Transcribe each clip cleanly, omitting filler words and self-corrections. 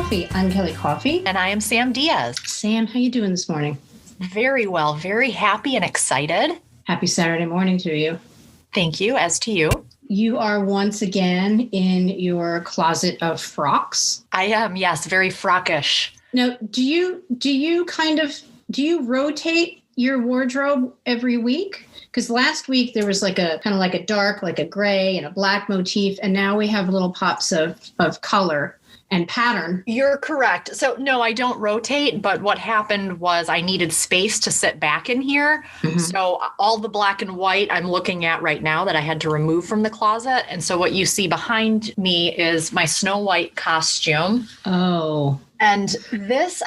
Coffee. I'm Kelly Coffee. And I am Sam Diaz. Sam, how you doing this morning? Very well. Very happy and excited. Happy Saturday morning to you. Thank you. As to you. You are once again in your closet of frocks. I am, yes, very frockish. Now, do you rotate your wardrobe every week? Because last week there was like a kind of like a dark, like a gray and a black motif, and now we have little pops of color and pattern. You're correct. So no, I don't rotate, but what happened was I needed space to sit back in here. Mm-hmm. So all the black and white I'm looking at right now that I had to remove from the closet. And so what you see behind me is my Snow White costume. Oh. And this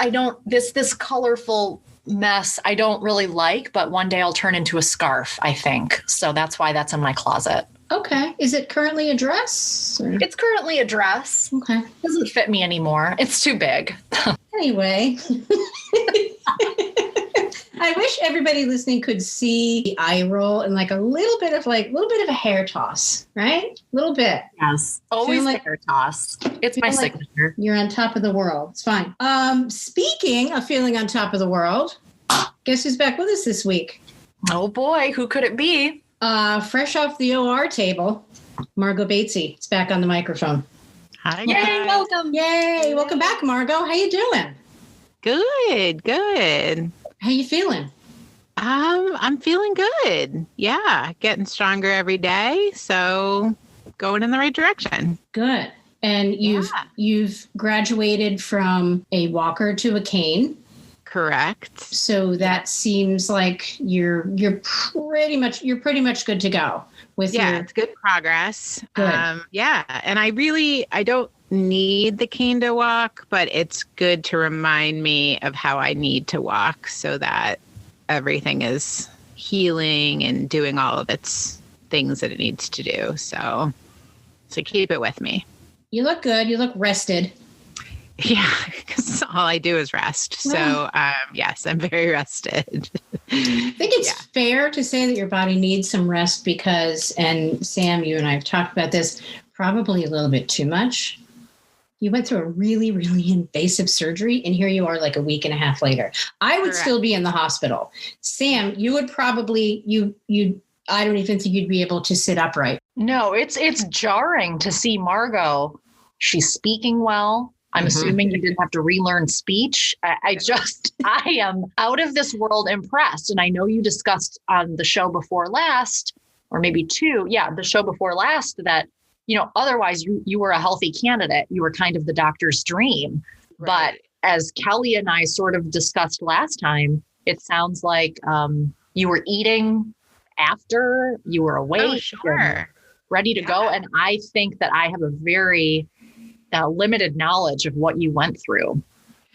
colorful mess I don't really like, but one day I'll turn into a scarf, I think. So that's why that's in my closet. Okay. Is it currently a dress? Or? It's currently a dress. Okay. Doesn't fit me anymore. It's too big. Anyway. I wish everybody listening could see the eye roll and like a little bit of a hair toss, right? A little bit. Yes. Always like, hair toss. It's my signature. You're on top of the world. It's fine. Speaking of feeling on top of the world, guess who's back with us this week? Oh boy, who could it be? Fresh off the OR table, Margo Batesy. It's back on the microphone. Hi, guys. Yay, welcome. Yay. Welcome back, Margo. How you doing? Good. How you feeling? I'm feeling good. Yeah, getting stronger every day. So going in the right direction. Good. And you've graduated from a walker to a cane. Correct. So that seems like you're pretty much good to go with it's good progress. Good. And I don't need the cane to walk, but it's good to remind me of how I need to walk so that everything is healing and doing all of its things that it needs to do. So keep it with me. You look good. You look rested. Yeah, because all I do is rest. So, yes, I'm very rested. I think it's fair to say that your body needs some rest because, and Sam, you and I have talked about this, probably a little bit too much. You went through a really, really invasive surgery, and here you are like a week and a half later. I would still be in the hospital. Sam, you would probably, I don't even think you'd be able to sit upright. No, it's jarring to see Margo. She's speaking well. I'm assuming you didn't have to relearn speech. I am out of this world impressed. And I know you discussed on the show before last, or maybe the show before last that, otherwise you were a healthy candidate. You were kind of the doctor's dream. Right. But as Kelly and I sort of discussed last time, it sounds like you were eating after you were awake, ready to go. And I think that I have a very limited knowledge of what you went through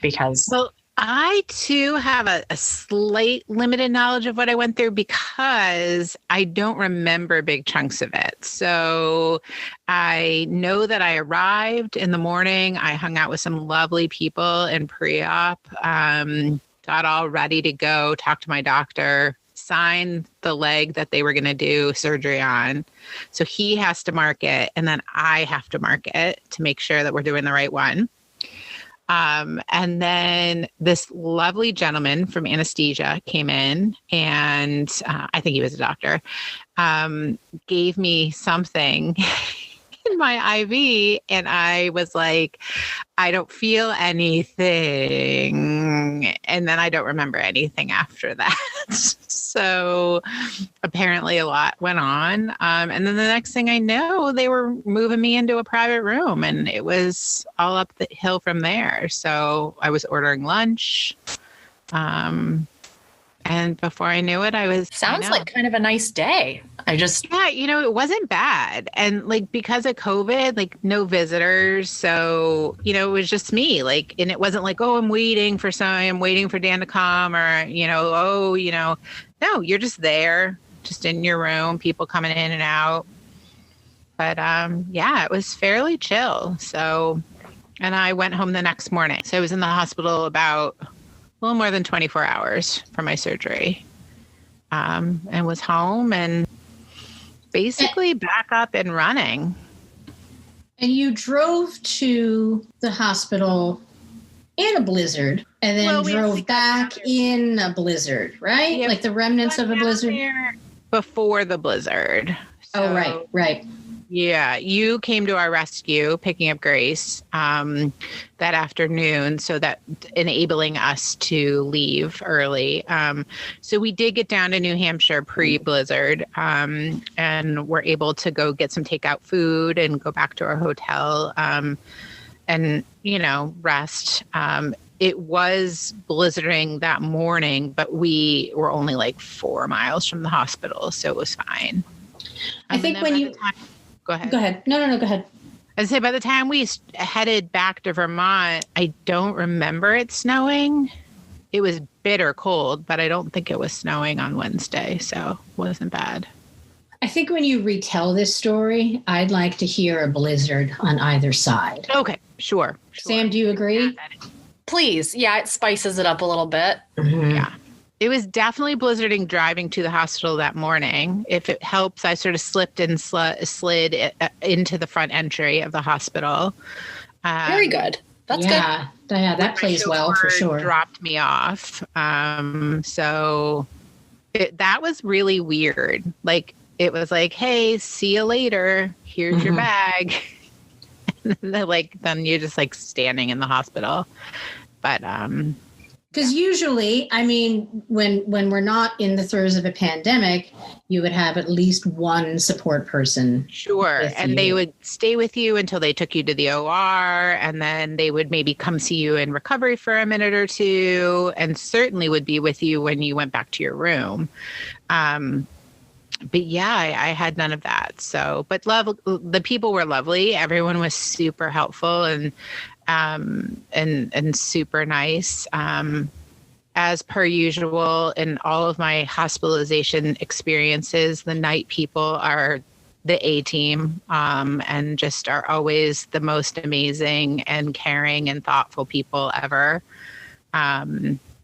because. Well, I too have a slight limited knowledge of what I went through because I don't remember big chunks of it. So I know that I arrived in the morning. I hung out with some lovely people in pre-op, got all ready to go, talked to my doctor, signed the leg that they were going to do surgery on. So he has to mark it, and then I have to mark it to make sure that we're doing the right one. And then this lovely gentleman from anesthesia came in, and I think he was a doctor, gave me something in my IV, and I was like, I don't feel anything. And then I don't remember anything after that. So apparently a lot went on. And then the next thing I know, they were moving me into a private room, and it was all up the hill from there. So I was ordering lunch. And before I knew it, Sounds like kind of a nice day. It wasn't bad. And because of COVID, no visitors. So, it was just me, and it wasn't like, oh, I'm waiting for Dan to come or, no, you're just there, just in your room, people coming in and out. But, it was fairly chill. So, and I went home the next morning. So I was in the hospital about a little more than 24 hours for my surgery, and was home and basically back up and running. And you drove to the hospital in a blizzard and then drove back in a blizzard, right? Yeah, like the remnants of a blizzard. Before the blizzard. So, right. Yeah, you came to our rescue, picking up Grace that afternoon, so that enabling us to leave early. So we did get down to New Hampshire pre-blizzard, and we're able to go get some takeout food and go back to our hotel, and rest. It was blizzarding that morning, but we were only like 4 miles from the hospital, so it was fine. I think when you Go ahead. Go ahead. No, go ahead. I'd say by the time we headed back to Vermont, I don't remember it snowing. It was bitter cold, but I don't think it was snowing on Wednesday, so it wasn't bad. I think when you retell this story, I'd like to hear a blizzard on either side. Okay, sure. Sam, do you agree? Please. Yeah, it spices it up a little bit. Mm-hmm. Yeah. It was definitely blizzarding driving to the hospital that morning. If it helps, I sort of slipped and slid into the front entry of the hospital. Very good. That's good. Yeah, that plays well for sure. Dropped me off. So that was really weird. Like, it was like, hey, see you later. Here's your bag. And then you're just like standing in the hospital. But, because usually, I mean, when we're not in the throes of a pandemic, you would have at least one support person. Sure. And they would stay with you until they took you to the OR, and then they would maybe come see you in recovery for a minute or two, and certainly would be with you when you went back to your room. But yeah, I had none of that. So, but the people were lovely. Everyone was super helpful and super nice. As per usual, in all of my hospitalization experiences, the night people are the A team, and just are always the most amazing and caring and thoughtful people ever.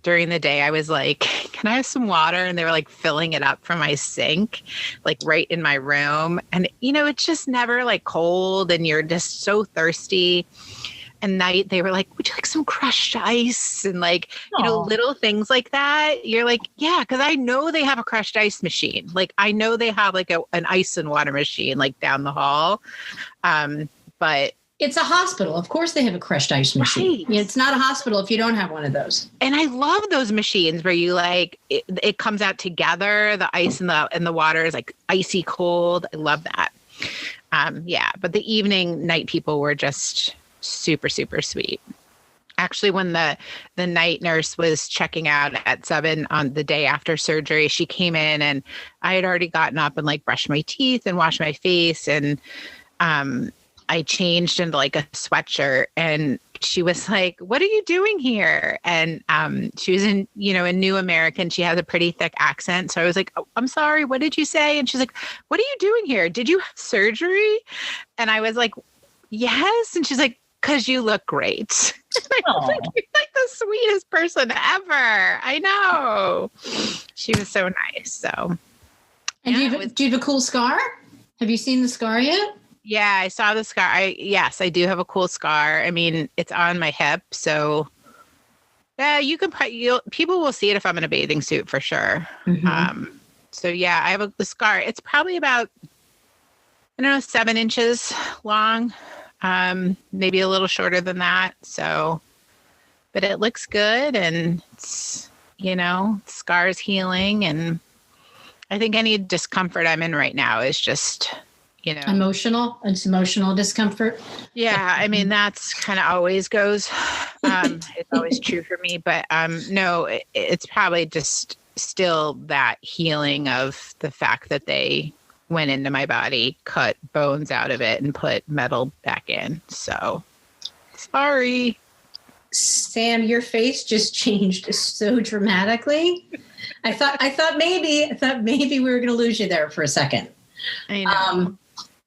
During the day, I was like, can I have some water? And they were like filling it up from my sink, like right in my room. And, it's just never like cold and you're just so thirsty. And night, they were like, would you like some crushed ice? And like, little things like that. You're like, yeah, because I know they have a crushed ice machine. Like, I know they have like an ice and water machine like down the hall. But it's a hospital. Of course they have a crushed ice machine. Right. It's not a hospital if you don't have one of those. And I love those machines where you like, it comes out together. The ice and the water is like icy cold. I love that. Yeah. But the night people were just super, super sweet. Actually, when the night nurse was checking out at 7 on the day after surgery, she came in and I had already gotten up and like brushed my teeth and washed my face. And, I changed into like a sweatshirt, and she was like, what are you doing here? And she was in New American. She has a pretty thick accent. So I was like, oh, I'm sorry, what did you say? And she's like, what are you doing here? Did you have surgery? And I was like, yes. And she's like, because you look great. I was like, you're like the sweetest person ever. I know. She was so nice. So. And do you have a cool scar? Have you seen the scar yet? Yeah, I saw the scar. Yes, I do have a cool scar. I mean, it's on my hip, so yeah, people will see it if I'm in a bathing suit for sure. Mm-hmm. So yeah, I have a scar. It's probably about 7 inches long, maybe a little shorter than that. So, but it looks good, and it's scar's healing, and I think any discomfort I'm in right now is just. Emotional. It's emotional discomfort. Yeah. I mean, that's kind of always goes. It's always true for me, but no, it's probably just still that healing of the fact that they went into my body, cut bones out of it and put metal back in. So sorry. Sam, your face just changed so dramatically. I thought maybe we were going to lose you there for a second. I know.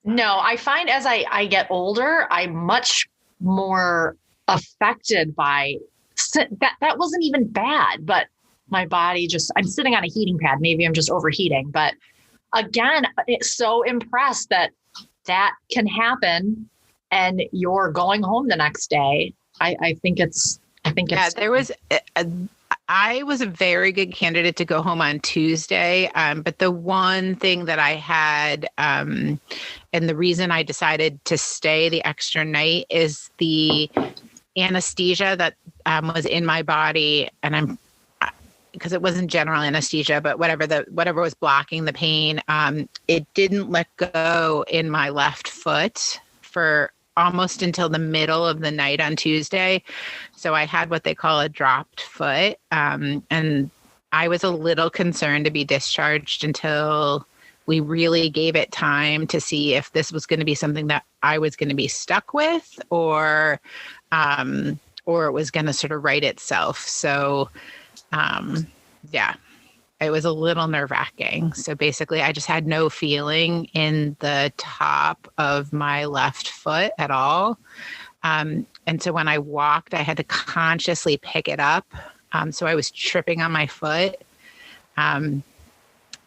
No, I find as I get older, I'm much more affected by that wasn't even bad, but my body I'm sitting on a heating pad. Maybe I'm just overheating, but again, it's so impressed that can happen and you're going home the next day. I think it's think Yeah, I was a very good candidate to go home on Tuesday. But the one thing that I had, and the reason I decided to stay the extra night is the anesthesia that was in my body. And because it wasn't general anesthesia, but whatever was blocking the pain, it didn't let go in my left foot for almost until the middle of the night on Tuesday. So I had what they call a dropped foot. And I was a little concerned to be discharged until we really gave it time to see if this was going to be something that I was going to be stuck with, or it was going to sort of right itself. So, yeah, it was a little nerve-wracking. So basically, I just had no feeling in the top of my left foot at all. And so when I walked, I had to consciously pick it up. So I was tripping on my foot. And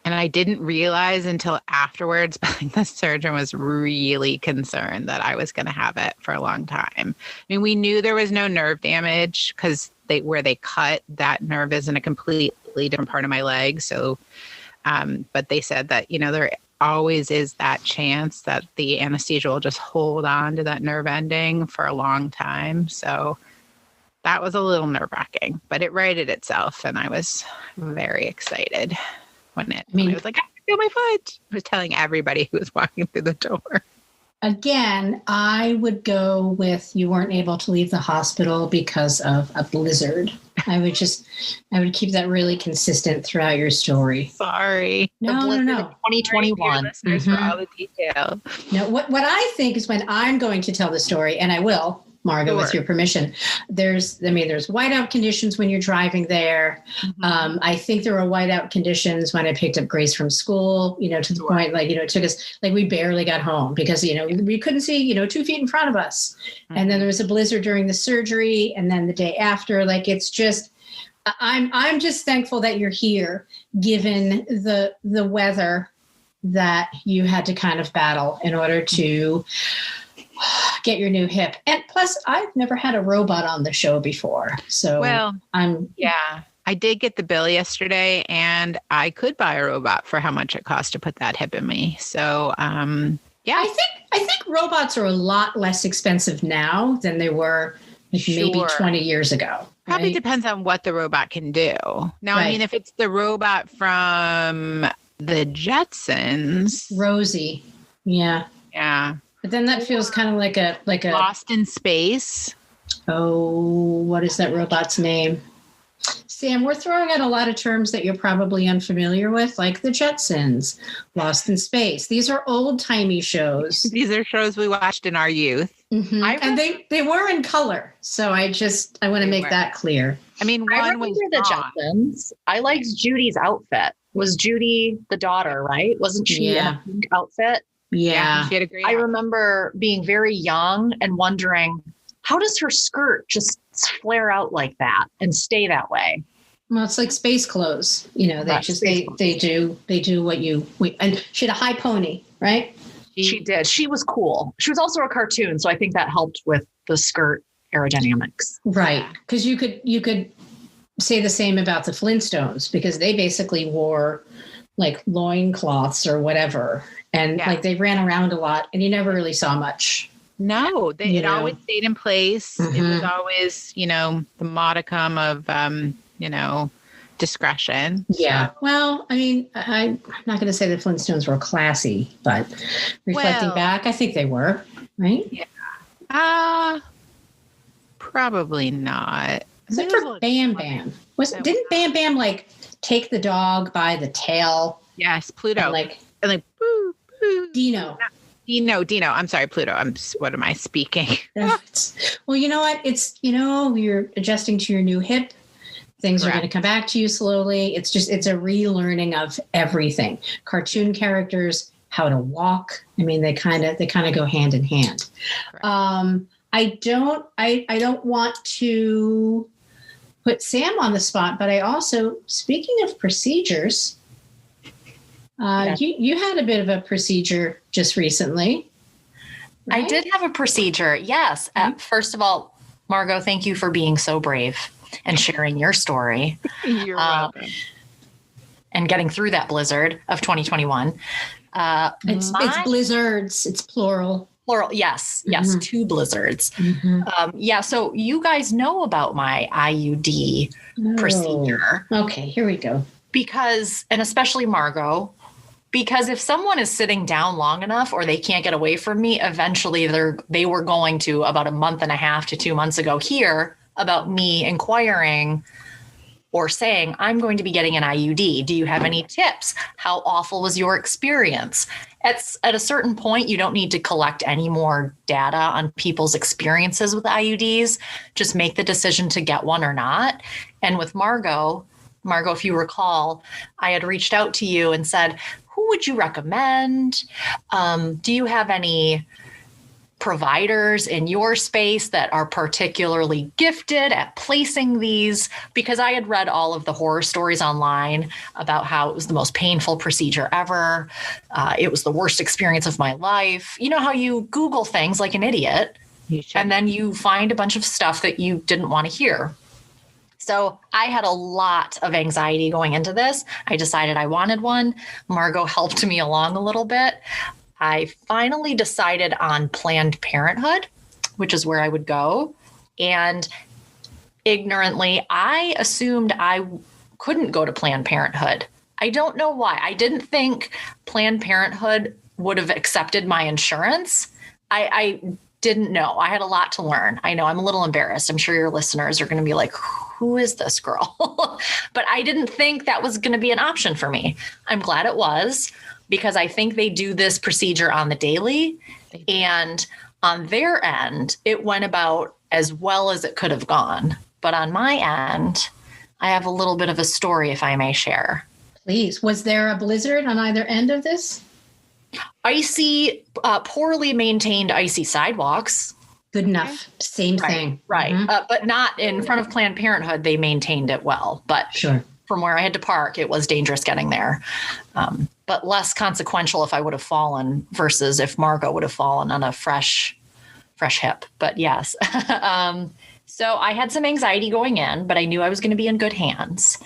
I didn't realize until afterwards, but the surgeon was really concerned that I was going to have it for a long time. I mean, we knew there was no nerve damage because where they cut, that nerve is in a completely different part of my leg. So, but they said that, there always is that chance that the anesthesia will just hold on to that nerve ending for a long time. So that was a little nerve-wracking, but it righted itself. And I was very excited when I was like, I can feel my foot. I was telling everybody who was walking through the door. Again, I would go with you weren't able to leave the hospital because of a blizzard. I would keep that really consistent throughout your story. Sorry. No. 2021. Listeners for all the details. No, what I think is when I'm going to tell the story, and I will, Margo, with your permission, there's whiteout conditions when you're driving there. Mm-hmm. I think there were whiteout conditions when I picked up Grace from school, to the point, it took us, we barely got home because, we couldn't see, 2 feet in front of us. Mm-hmm. And then there was a blizzard during the surgery. And then the day after, it's just, I'm just thankful that you're here, given the weather that you had to kind of battle in order to get your new hip. And plus, I've never had a robot on the show before. So I did get the bill yesterday, and I could buy a robot for how much it cost to put that hip in me. So, yeah. I think robots are a lot less expensive now than they were maybe 20 years ago. Probably depends on what the robot can do. Now, I mean, if it's the robot from the Jetsons. Rosie. Yeah. Yeah. But then that feels kind of like a Lost in Space. Oh, what is that robot's name? Sam, we're throwing out a lot of terms that you're probably unfamiliar with, like the Jetsons, Lost in Space. These are old-timey shows. These are shows we watched in our youth. Mm-hmm. And they were in color. So I want to make that clear. I mean, I remember the Jetsons. I liked Judy's outfit. Was Judy the daughter, right? Wasn't she in a pink outfit? Yeah. She had a great outfit. I remember being very young and wondering, how does her skirt just flare out like that and stay that way? Well, it's like space clothes. They do what and she had a high pony, right? She did. She was cool. She was also a cartoon, so I think that helped with the skirt aerodynamics. Right. Because you could say the same about the Flintstones, because they basically wore loincloths or whatever. And they ran around a lot and you never really saw much. No, it always stayed in place. Mm-hmm. It was always, the modicum of, discretion. Yeah. So. Well, I mean, I'm not going to say the Flintstones were classy, but reflecting back, I think they were, right? Yeah. Probably not. Except for Bam Bam. Didn't Bam Bam take the dog by the tail? Yes, Pluto. And boo, boo. Dino. Dino. I'm sorry, Pluto. What am I speaking? Well, you know what? It's, you're adjusting to your new hip. Things are going to come back to you slowly. It's a relearning of everything. Cartoon characters, how to walk. I mean, they kind of go hand in hand. I don't want to put Sam on the spot, but I also, speaking of procedures, you had a bit of a procedure just recently. Right? I did have a procedure. Yes. Mm-hmm. First of all, Margo, thank you for being so brave and sharing your story. You're welcome. And getting through that blizzard of 2021. It's blizzards. It's plural. Plural. Yes. Yes. 2 blizzards. So you guys know about my IUD procedure. Okay. Here we go. Because, and especially Margo, because if someone is sitting down long enough or they can't get away from me, eventually they were going to, about a month and a half to 2 months ago, hear about me inquiring or saying, I'm going to be getting an IUD. Do you have any tips? How awful was your experience? At a certain point, you don't need to collect any more data on people's experiences with IUDs. Just make the decision to get one or not. And with Margo, if you recall, I had reached out to you and said, who would you recommend? Do you have any providers in your space that are particularly gifted at placing these? Because I had read all of the horror stories online about how it was the most painful procedure ever. It was the worst experience of my life. You know how you Google things like an idiot, and then you find a bunch of stuff that you didn't want to hear. So I had a lot of anxiety going into this. I decided I wanted one. Margo helped me along a little bit. I finally decided on Planned Parenthood, which is where I would go. And ignorantly, I assumed I couldn't go to Planned Parenthood. I don't know why. I didn't think Planned Parenthood would have accepted my insurance. I didn't know. I had a lot to learn. I know I'm a little embarrassed. I'm sure your listeners are going to be like, who is this girl? But I didn't think that was going to be an option for me. I'm glad it was, because I think they do this procedure on the daily, and on their end, it went about as well as it could have gone. But on my end, I have a little bit of a story, if I may share. Please. Was there a blizzard on either end of this? Icy, poorly maintained icy sidewalks. Good enough. Same thing. Right. But not in front of Planned Parenthood. They maintained it well. But sure, from where I had to park, it was dangerous getting there. But less consequential if I would have fallen versus if Margo would have fallen on a fresh hip. But yes. So I had some anxiety going in, but I knew I was going to be in good hands.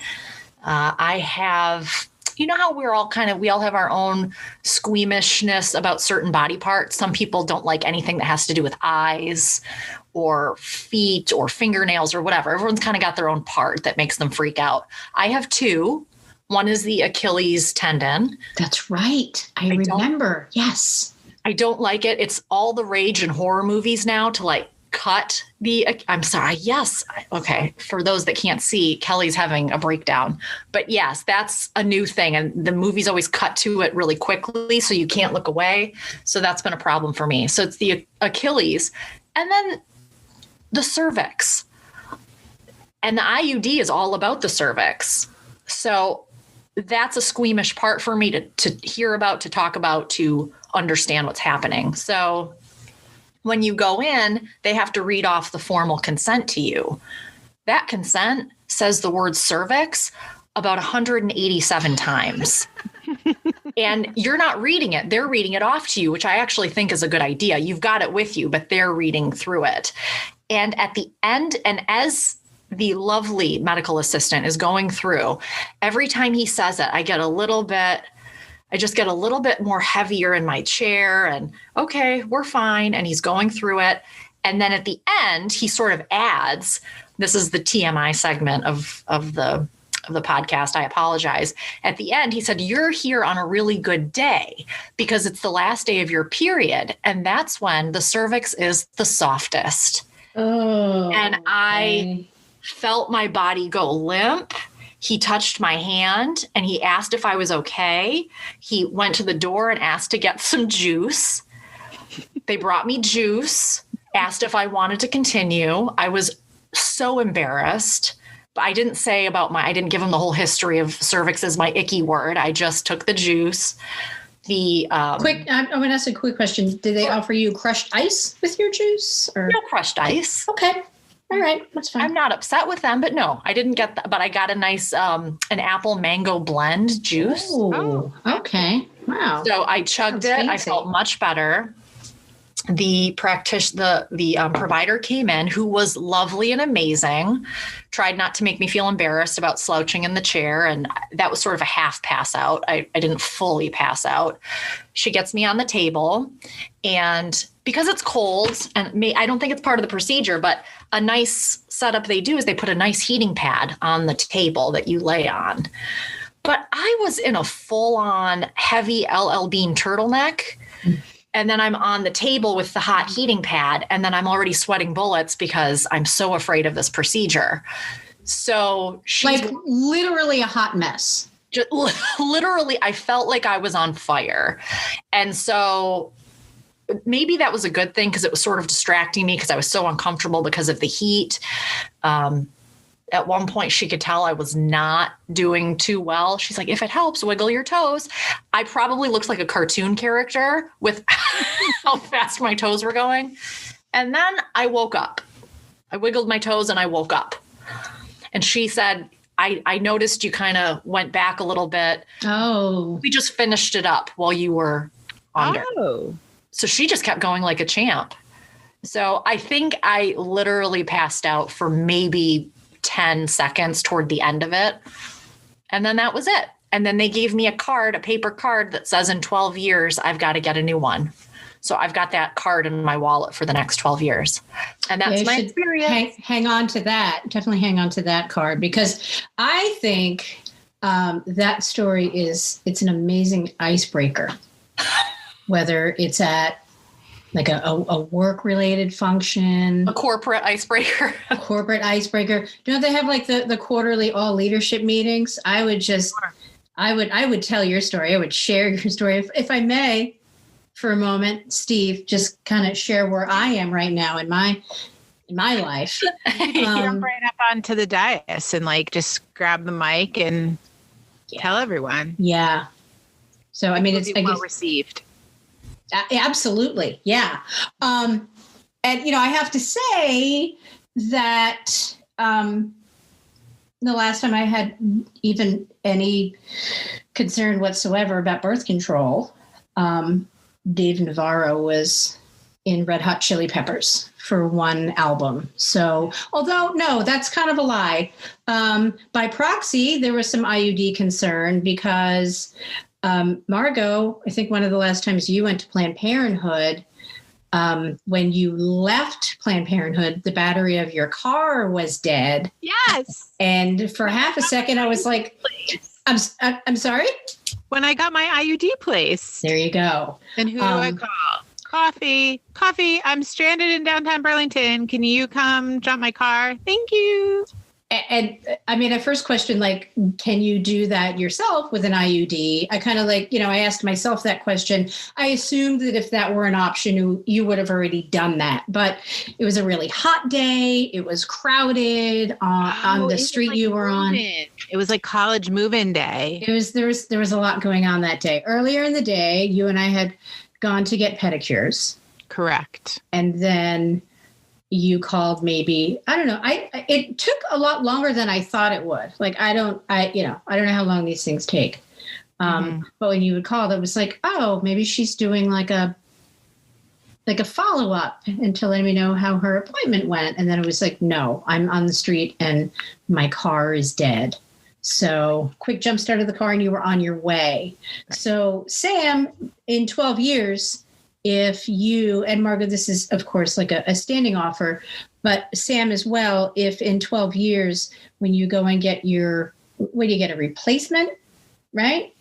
I have, you know how we all have our own squeamishness about certain body parts. Some people don't like anything that has to do with eyes or feet or fingernails or whatever. Everyone's kind of got their own part that makes them freak out. I have 2. One is the Achilles tendon. That's right. I remember. Yes. I don't like it. It's all the rage in horror movies now to cut I'm sorry. Yes. Okay. For those that can't see, Kelly's having a breakdown, but yes, that's a new thing. And the movies always cut to it really quickly, so you can't look away. So that's been a problem for me. So it's the Achilles, and then the cervix, and the IUD is all about the cervix. So that's a squeamish part for me to hear about, to talk about, to understand what's happening. So when you go in, they have to read off the formal consent to you. That consent says the word cervix about 187 times. And you're not reading it. They're reading it off to you, which I actually think is a good idea. You've got it with you, but they're reading through it. And at the end, and as the lovely medical assistant is going through, every time he says it, I just get a little bit more heavier in my chair, and okay, we're fine. And he's going through it. And then at the end, he sort of adds, this is the TMI segment of the podcast. I apologize. At the end, he said, you're here on a really good day because it's the last day of your period. And that's when the cervix is the softest. Oh, and I felt my body go limp. He touched my hand and he asked if I was okay. He went to the door and asked to get some juice. They brought me juice, asked if I wanted to continue. I was so embarrassed. But I didn't say I didn't give him the whole history of cervix as my icky word. I just took the juice. I'm going to ask a quick question. Did they offer you crushed ice with your juice? Or? No crushed ice. Okay. All right, that's fine. I'm not upset with them, but no, I didn't get that. But I got a nice an apple mango blend juice. Oh, okay. Wow. So I chugged it. I felt much better. the provider came in, who was lovely and amazing, tried not to make me feel embarrassed about slouching in the chair. And that was sort of a half pass out. I didn't fully pass out. She gets me on the table, and because it's cold, and I don't think it's part of the procedure, but a nice setup they do is they put a nice heating pad on the table that you lay on. But I was in a full-on heavy LL Bean turtleneck. And then I'm on the table with the hot heating pad, and then I'm already sweating bullets because I'm so afraid of this procedure. So she's like literally a hot mess. Just, literally, I felt like I was on fire. And so maybe that was a good thing, because it was sort of distracting me because I was so uncomfortable because of the heat. At one point, she could tell I was not doing too well. She's like, if it helps, wiggle your toes. I probably looked like a cartoon character with how fast my toes were going. And then I woke up. I wiggled my toes and I woke up. And she said, I noticed you kind of went back a little bit. Oh. We just finished it up while you were under. Oh. So she just kept going like a champ. So I think I literally passed out for maybe 10 seconds toward the end of it. And then that was it. And then they gave me a paper card that says in 12 years, I've got to get a new one. So I've got that card in my wallet for the next 12 years. And that's my experience. Hang on to that. Definitely hang on to that card, because I think that story it's an amazing icebreaker, whether it's at like a work-related function. A corporate icebreaker. A corporate icebreaker. Don't they have like the quarterly all leadership meetings? I would tell your story. I would share your story. If I may, for a moment, Steve, just kind of share where I am right now in my life. Jump right up onto the dais and like just grab the mic and tell everyone. Yeah. So, I mean, it's well received. Absolutely. Yeah. And, I have to say that the last time I had even any concern whatsoever about birth control, Dave Navarro was in Red Hot Chili Peppers for one album. So, although, no, that's kind of a lie. By proxy, there was some IUD concern because Margo, I think one of the last times you went to Planned Parenthood, when you left Planned Parenthood, the battery of your car was dead. Yes. And for half a second, I was like, I'm sorry? When I got my IUD place. There you go. And who do I call? Coffee, I'm stranded in downtown Burlington. Can you come jump my car? Thank you. And I mean, I first questioned, like, can you do that yourself with an IUD? I kind of like, I asked myself that question. I assumed that if that were an option, you would have already done that. But it was a really hot day. It was crowded on the street you were on. It was like college move-in day. There was a lot going on that day. Earlier in the day, you and I had gone to get pedicures. Correct. And then you called maybe, I don't know. It took a lot longer than I thought it would. Like, I don't know how long these things take. But when you would call, it was like, oh, maybe she's doing like a follow-up and to let me know how her appointment went. And then it was like, no, I'm on the street and my car is dead. So quick jump start of the car and you were on your way. Right. So Sam, in 12 years, if you, and Margo, this is, of course, like a standing offer, but Sam as well, if in 12 years, when you go and get a replacement, right?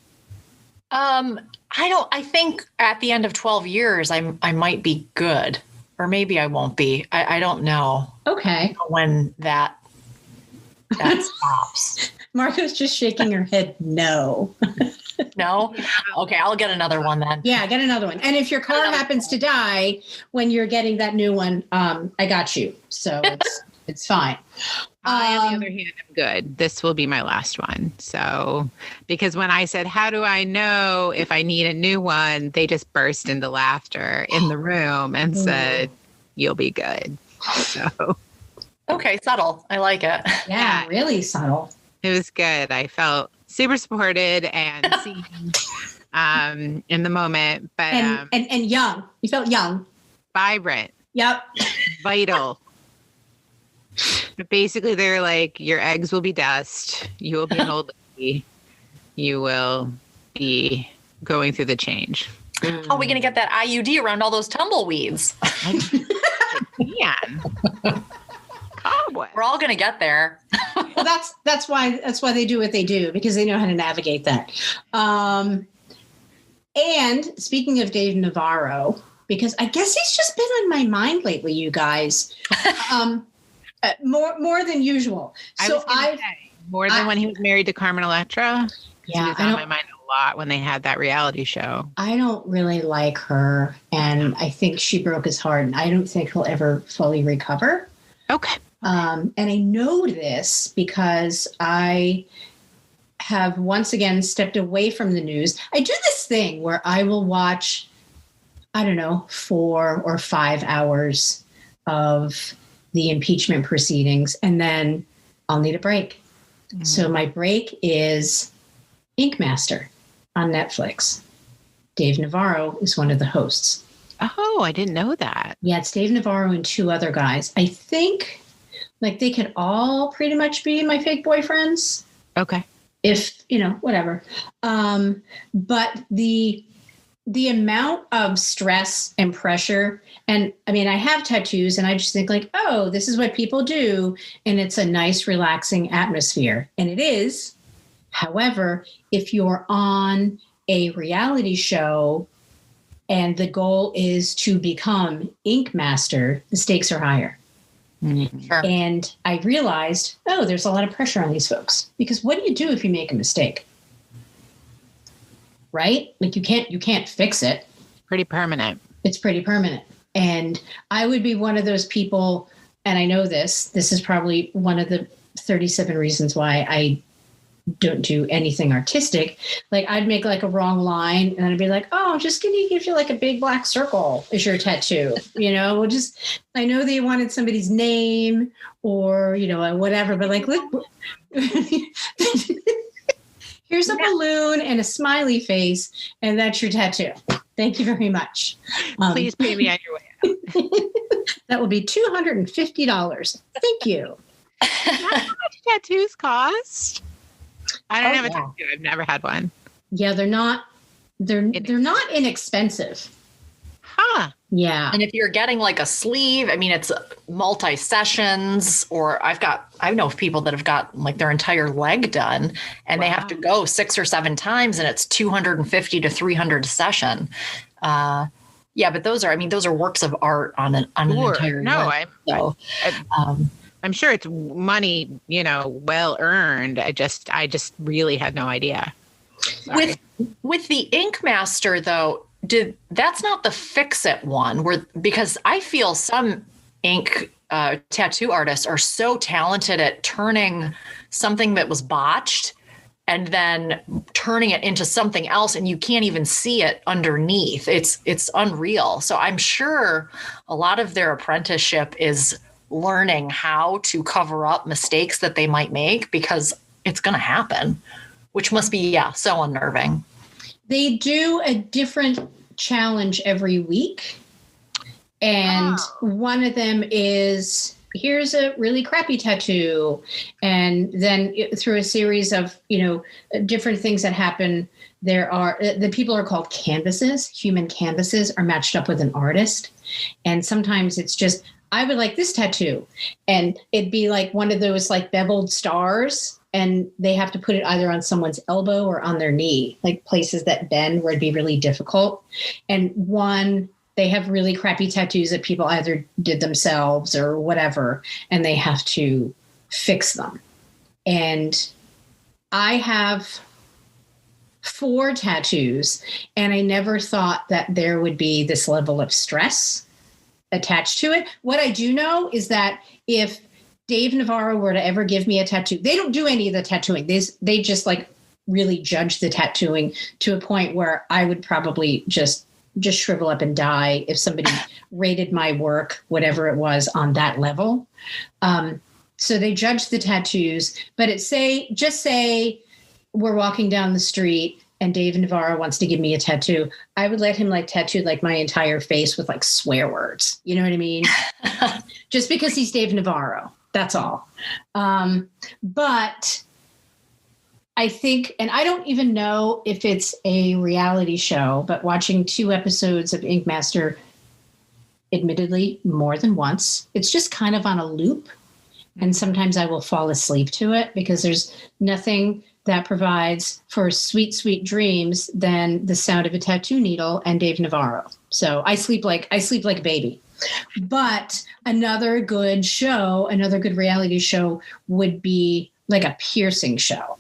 I think at the end of 12 years, I might be good, or maybe I won't be. I don't know. Okay. When that stops. Margo's just shaking her head. No. No? Okay, I'll get another one then. Yeah, get another one. And if your car happens to die when you're getting that new one, I got you. So it's fine. I, on the other hand, am good. This will be my last one. So, because when I said, how do I know if I need a new one? They just burst into laughter in the room and said, you'll be good. So. Okay, subtle. I like it. Yeah, really subtle. It was good. I felt super supported and seen in the moment, but and young. You felt young. vibrant. Yep. Vital. But basically, they're like, your eggs will be dust. You will be an old lady. You will be going through the change. How are we going to get that IUD around all those tumbleweeds? Man. Cobweb. We're all going to get there. Well, that's why they do what they do, because they know how to navigate that. And speaking of Dave Navarro, because I guess he's just been on my mind lately, you guys, more than usual. So more than when he was married to Carmen Electra. Yeah, he was on my mind a lot when they had that reality show. I don't really like her, and I think she broke his heart, and I don't think he'll ever fully recover. Okay. And I know this because I have once again stepped away from the news. I do this thing where I will watch, I don't know, 4 or 5 hours of the impeachment proceedings, and then I'll need a break. Mm-hmm. So my break is Ink Master on Netflix. Dave Navarro is one of the hosts. Oh, I didn't know that. Yeah, it's Dave Navarro and 2 other guys. I think like they could all pretty much be my fake boyfriends. Okay. If, whatever. But the amount of stress and pressure, and I mean, I have tattoos and I just think like, oh, this is what people do. And it's a nice, relaxing atmosphere. And it is. However, if you're on a reality show and the goal is to become Ink Master, the stakes are higher. Mm-hmm. Sure. And I realized, there's a lot of pressure on these folks, because what do you do if you make a mistake? Right? Like you can't fix it. Pretty permanent. It's pretty permanent. And I would be one of those people, and I know this is probably one of the 37 reasons why I don't do anything artistic. Like I'd make like a wrong line and I'd be like, oh, I'm just going to give you like a big black circle as your tattoo. I know they wanted somebody's name or, whatever, but like, look, here's a balloon and a smiley face, and that's your tattoo. Thank you very much. Please pay me on your way out. That will be $250. Thank you. How much tattoos cost? I don't have a tattoo. I've never had one. Yeah, they're not inexpensive. Huh. Yeah. And if you're getting like a sleeve, I mean, it's multi-sessions, or I know of people that have got like their entire leg done and they have to go 6 or 7 times, and it's $250 to $300 a session. Yeah, but those are works of art on an entire leg. I'm sure it's money, well earned. I just really had no idea. Sorry. With the Ink Master though, that's not the fix-it one, because I feel some ink tattoo artists are so talented at turning something that was botched and then turning it into something else, and you can't even see it underneath. It's unreal. So I'm sure a lot of their apprenticeship is learning how to cover up mistakes that they might make, because it's going to happen, which must be, so unnerving. They do a different challenge every week. And one of them is, here's a really crappy tattoo. And then through a series of, different things that happen, the people are called canvases. Human canvases are matched up with an artist. And sometimes it's just, I would like this tattoo. And it'd be like one of those like beveled stars, and they have to put it either on someone's elbow or on their knee, like places that bend where it'd be really difficult. And they have really crappy tattoos that people either did themselves or whatever, and they have to fix them. And I have 4 tattoos, and I never thought that there would be this level of stress attached to it. What I do know is that if Dave Navarro were to ever give me a tattoo, they don't do any of the tattooing. They just like really judge the tattooing to a point where I would probably just shrivel up and die if somebody rated my work, whatever it was, on that level. So they judge the tattoos, but just say we're walking down the street and Dave Navarro wants to give me a tattoo, I would let him like tattoo like my entire face with like swear words. You know what I mean? Just because he's Dave Navarro. That's all. But I think, and I don't even know if it's a reality show, but watching 2 episodes of Ink Master, admittedly more than once, it's just kind of on a loop. And sometimes I will fall asleep to it because there's nothing that provides for sweet, sweet dreams than the sound of a tattoo needle and Dave Navarro. So I sleep like a baby. But another good show, another good reality show would be like a piercing show.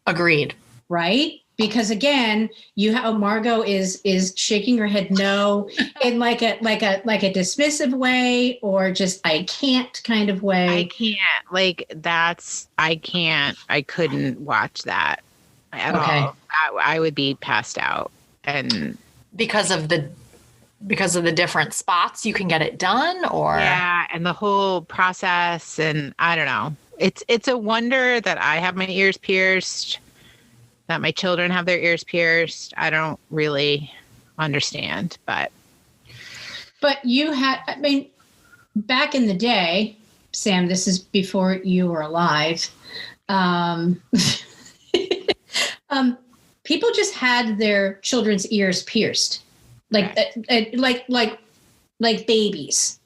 Agreed. Right? Because again, Margo is shaking her head no in like a dismissive way, or just I can't kind of way. I couldn't watch that at all. I would be passed out. And because of the different spots you can get it done, or and the whole process, and I don't know. It's a wonder that I have my ears pierced, that my children have their ears pierced. I don't really understand, but you had, I mean, back in the day, Sam, this is before you were alive. People just had their children's ears pierced, like babies,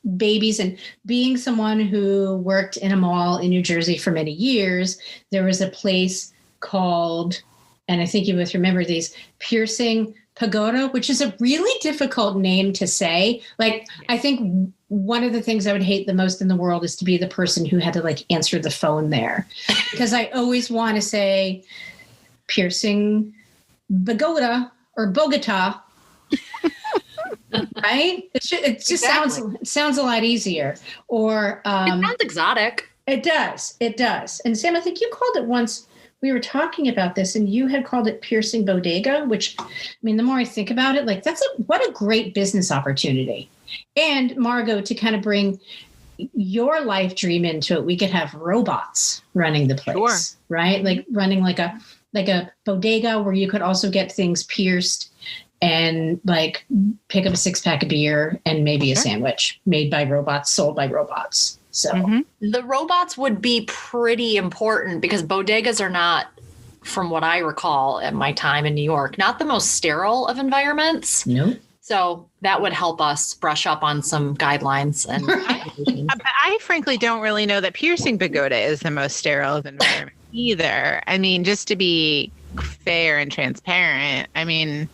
and being someone who worked in a mall in New Jersey for many years, there was a place called, and I think you both remember these, Piercing Pagoda, which is a really difficult name to say. Like, I think one of the things I would hate the most in the world is to be the person who had to like answer the phone there, because I always want to say Piercing Pagoda or Bogota. Right? It just sounds a lot easier. Or it sounds exotic. It does. And Sam, I think you called it once. We were talking about this, and you had called it Piercing Bodega, which, I mean, the more I think about it, like what a great business opportunity. And Margo, to kind of bring your life dream into it, we could have robots running the place, right? Like running like a bodega where you could also get things pierced and like pick up a 6-pack of beer and maybe a sandwich made by robots, sold by robots. So the robots would be pretty important because bodegas are not, from what I recall at my time in New York, not the most sterile of environments. Nope. So that would help us brush up on some guidelines. And I frankly don't really know that Piercing Pagoda is the most sterile of environment either. I mean, just to be fair and transparent, I mean,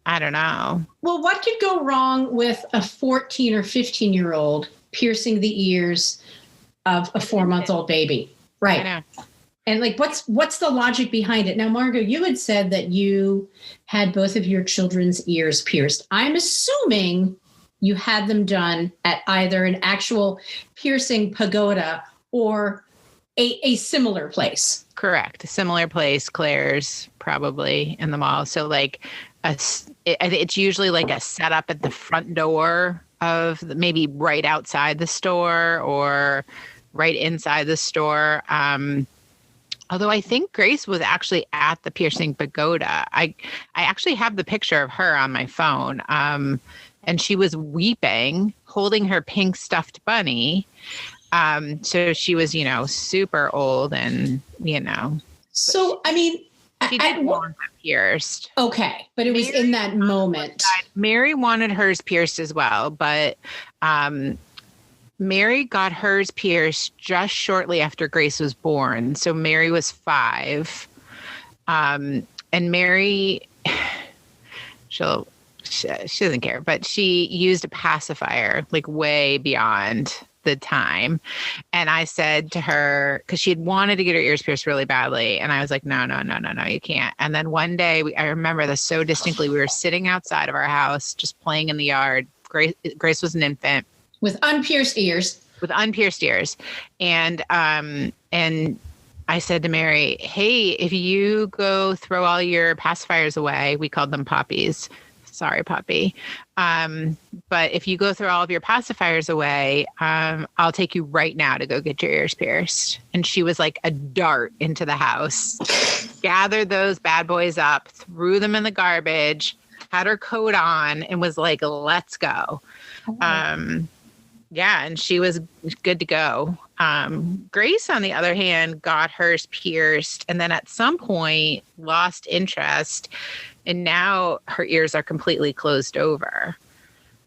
I don't know. Well, what could go wrong with a 14 or 15-year-old piercing the ears of a 4-month-old baby? Right. I know. And like, what's the logic behind it? Now, Margo, you had said that you had both of your children's ears pierced. I'm assuming you had them done at either an actual Piercing Pagoda or a similar place. Correct. A similar place, Claire's, probably in the mall. So like it's usually like a setup at the front door of maybe right outside the store or right inside the store. Although I think Grace was actually at the Piercing Pagoda. I actually have the picture of her on my phone. And she was weeping, holding her pink stuffed bunny. So she was, super old and, So, I mean, she didn't want them pierced. Okay. But it was in that moment. Mary wanted hers pierced as well, but Mary got hers pierced just shortly after Grace was born. So Mary was 5. And Mary, she doesn't care, but she used a pacifier like way beyond the time. And I said to her, because she had wanted to get her ears pierced really badly. And I was like, no, you can't. And then one day, I remember this so distinctly. We were sitting outside of our house, just playing in the yard. Grace was an infant. With unpierced ears. And I said to Mary, hey, if you go throw all your pacifiers away, we called them poppies. Sorry, puppy. But if you go throw all of your pacifiers away, I'll take you right now to go get your ears pierced. And she was like a dart into the house, gathered those bad boys up, threw them in the garbage, had her coat on, and was like, let's go. Yeah, and she was good to go. Grace, on the other hand, got hers pierced and then at some point lost interest. And now her ears are completely closed over.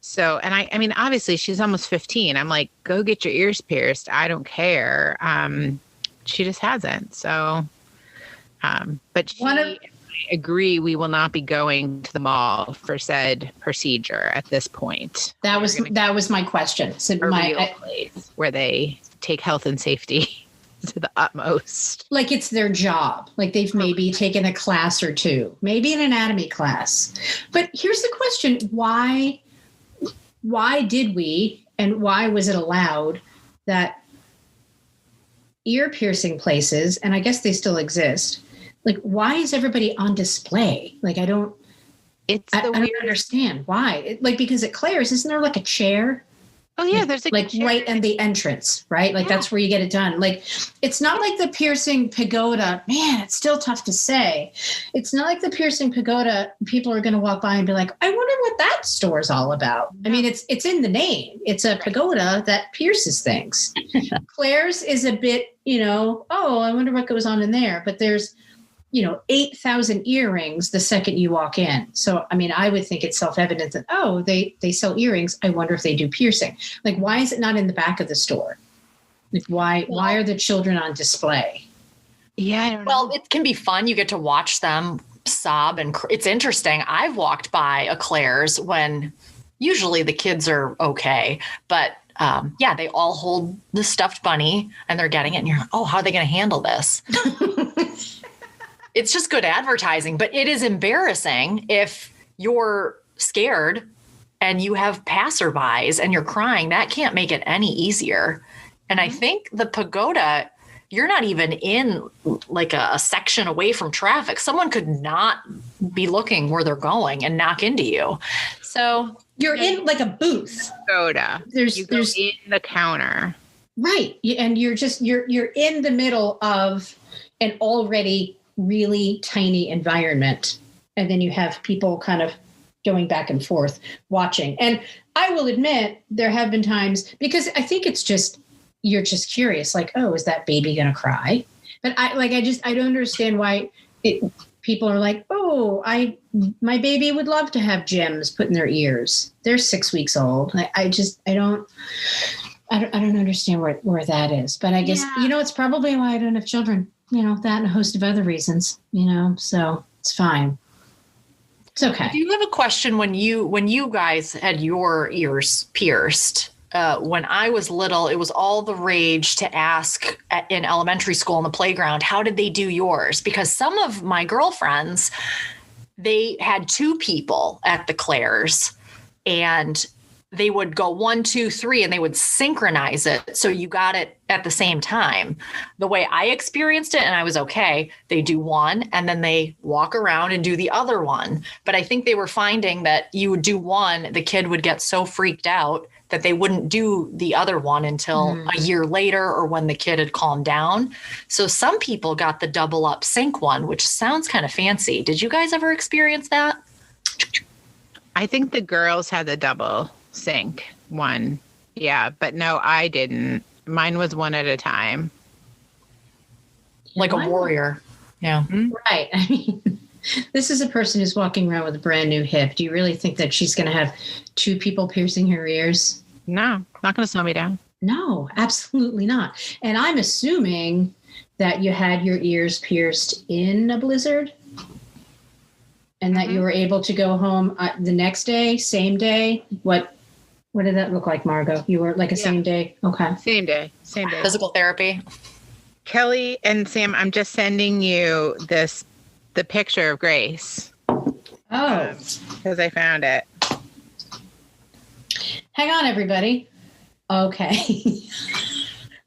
So, and I mean, obviously she's almost 15. I'm like, go get your ears pierced. I don't care. She just hasn't. So, but I agree, we will not be going to the mall for said procedure at this point. That was my question. So place where they take health and safety to the utmost. Like it's their job. Like they've maybe taken a class or two, maybe an anatomy class. But here's the question: why did we, and why was it allowed that ear piercing places, and I guess they still exist, like why is everybody on display? Like I don't understand why. Like because at Claire's, isn't there like a chair? Oh yeah, there's like right in the entrance, right? Like that's where you get it done. Like it's not like the piercing pagoda. Man, it's still tough to say. It's not like the piercing pagoda. People are going to walk by and be like, "I wonder what that store's all about." I mean, it's in the name. It's a pagoda that pierces things. Claire's is a bit, oh, I wonder what goes on in there. But there's 8,000 earrings the second you walk in. So, I mean, I would think it's self-evident that, they sell earrings. I wonder if they do piercing. Like, why is it not in the back of the store? Like, why are the children on display? Yeah, I don't know. Well, it can be fun. You get to watch them sob, and it's interesting. I've walked by a Claire's when usually the kids are okay, but they all hold the stuffed bunny and they're getting it. And you're like, how are they going to handle this? It's just good advertising, but it is embarrassing if you're scared and you have passerbys and you're crying. That can't make it any easier. And I think the pagoda, you're not even in like a section away from traffic. Someone could not be looking where they're going and knock into you. So you're in like a booth. Pagoda. There's in the counter. Right. And you're in the middle of an already really tiny environment. And then you have people kind of going back and forth watching. And I will admit there have been times, because I think it's just, you're just curious, like, is that baby going to cry? But I don't understand why people are like, my baby would love to have gems put in their ears. They're 6 weeks old. I don't understand where that is. But I guess, it's probably why I don't have children. That and a host of other reasons, so it's fine. It's okay. Do you have a question when you guys had your ears pierced? When I was little, it was all the rage to ask in elementary school in the playground, how did they do yours? Because some of my girlfriends, they had two people at the Claire's and they would go 1, 2, 3, and they would synchronize it. So you got it at the same time. The way I experienced it, and I was okay, they do one and then they walk around and do the other one. But I think they were finding that you would do one, the kid would get so freaked out that they wouldn't do the other one until a year later or when the kid had calmed down. So some people got the double up sync one, which sounds kind of fancy. Did you guys ever experience that? I think the girls had the double sync one. Yeah, but no, I didn't. Mine was one at a time. Like a warrior. Yeah. Right. I mean, this is a person who's walking around with a brand new hip. Do you really think that she's going to have two people piercing her ears? No, not going to slow me down. No, absolutely not. And I'm assuming that you had your ears pierced in a blizzard and that you were able to go home the next day, same day. What did that look like, Margo? You were like a same day? Okay. Same day. Physical therapy. Kelly and Sam, I'm just sending you the picture of Grace. Because I found it. Hang on, everybody. Okay.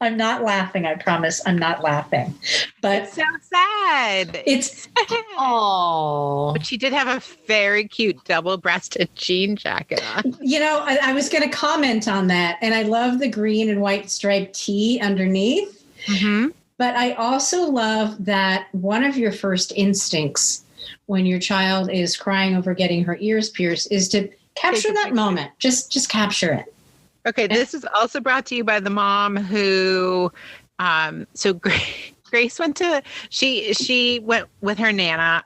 I'm not laughing. I promise I'm not laughing. But it's so sad. It's but she did have a very cute double-breasted jean jacket on. I was going to comment on that, and I love the green and white striped tee underneath. Mm-hmm. But I also love that one of your first instincts when your child is crying over getting her ears pierced is to capture that moment. Just capture it. Okay, this is also brought to you by the mom who, Grace went to, she went with her Nana